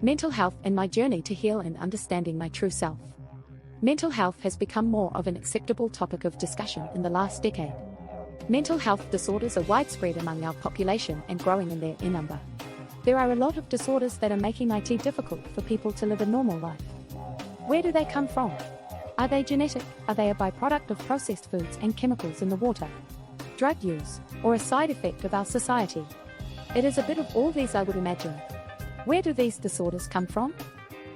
Mental health and my journey to heal and understanding my true self. Mental health has become more of an acceptable topic of discussion in the last decade. Mental health disorders are widespread among our population and growing in their number. There are a lot of disorders that are making it difficult for people to live a normal life. Where do they come from? Are they genetic? Are they a byproduct of processed foods and chemicals in the water? Drug use, or a side effect of our society? It is a bit of all these, I would imagine. Where do these disorders come from?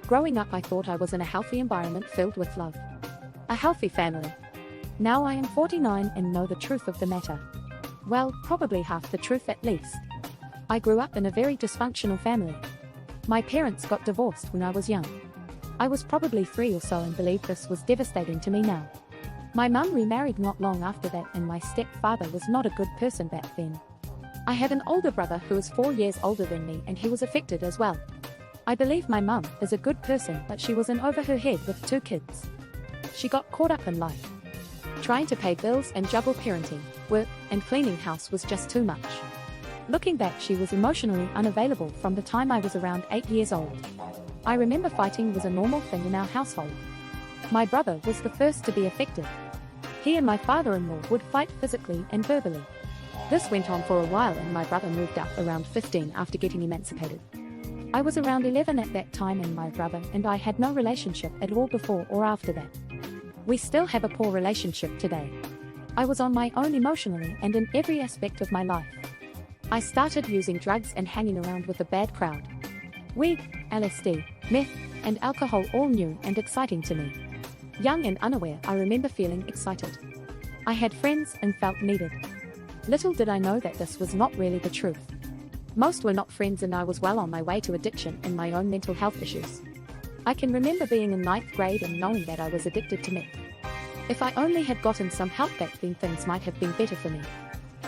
Growing up, I thought I was in a healthy environment filled with love. A healthy family. Now I am 49 and know the truth of the matter. Well, probably half the truth at least. I grew up in a very dysfunctional family. My parents got divorced when I was young. I was probably 3 or so and believed this was devastating to me now. My mum remarried not long after that, and my stepfather was not a good person back then. I had an older brother who was 4 years older than me, and he was affected as well. I believe my mum is a good person, but she was in over her head with 2 kids. She got caught up in life. Trying to pay bills and juggle parenting, work, and cleaning house was just too much. Looking back, she was emotionally unavailable from the time I was around 8 years old. I remember fighting was a normal thing in our household. My brother was the first to be affected. He and my father-in-law would fight physically and verbally. This went on for a while, and my brother moved up around 15 after getting emancipated. I was around 11 at that time, and my brother and I had no relationship at all before or after that. We still have a poor relationship today. I was on my own emotionally and in every aspect of my life. I started using drugs and hanging around with a bad crowd. Weed, LSD, meth, and alcohol, all new and exciting to me. Young and unaware, I remember feeling excited. I had friends and felt needed. Little did I know that this was not really the truth. Most were not friends, and I was well on my way to addiction and my own mental health issues. I can remember being in 9th grade and knowing that I was addicted to meth. If I only had gotten some help back then, things might have been better for me.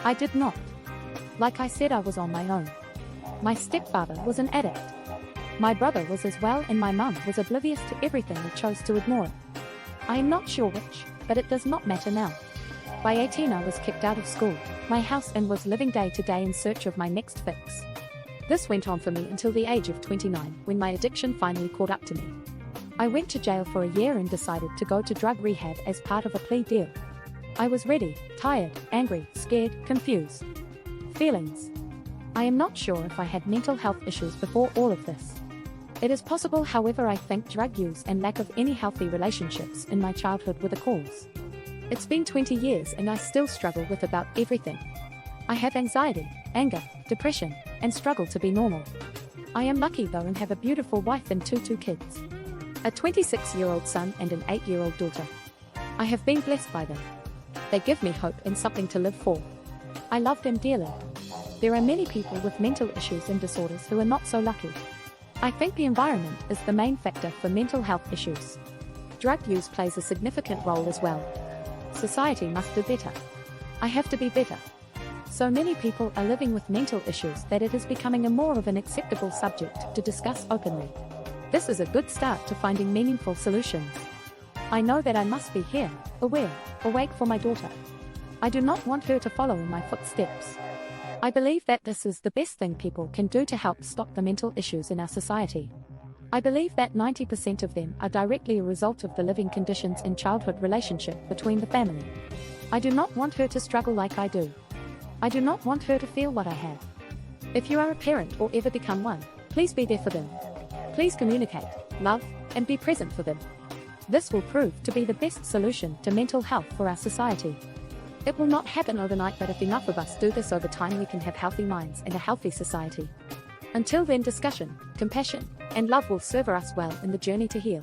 I did not. Like I said, I was on my own. My stepfather was an addict. My brother was as well, and my mum was oblivious to everything and chose to ignore it. I am not sure which, but it does not matter now. By 18, I was kicked out of school, my house, and was living day to day in search of my next fix. This went on for me until the age of 29, when my addiction finally caught up to me. I went to jail for a year and decided to go to drug rehab as part of a plea deal. I was ready, tired, angry, scared, confused. Feelings. I am not sure if I had mental health issues before all of this. It is possible, however, I think drug use and lack of any healthy relationships in my childhood were the cause. It's been 20 years and I still struggle with about everything. I have anxiety, anger, depression, and struggle to be normal. I am lucky though and have a beautiful wife and 2 kids. A 26-year-old son and an 8-year-old daughter. I have been blessed by them. They give me hope and something to live for. I love them dearly. There are many people with mental issues and disorders who are not so lucky. I think the environment is the main factor for mental health issues. Drug use plays a significant role as well. Society must do better. I have to be better. So many people are living with mental issues that it is becoming a more of an acceptable subject to discuss openly. This is a good start to finding meaningful solutions. I know that I must be here, aware, awake for my daughter. I do not want her to follow in my footsteps. I believe that this is the best thing people can do to help stop the mental issues in our society. I believe that 90% of them are directly a result of the living conditions and childhood relationship between the family. I do not want her to struggle like I do. I do not want her to feel what I have. If you are a parent or ever become one, please be there for them. Please communicate, love, and be present for them. This will prove to be the best solution to mental health for our society. It will not happen overnight, but if enough of us do this over time, we can have healthy minds and a healthy society. Until then, discussion, compassion, and love will serve us well in the journey to heal.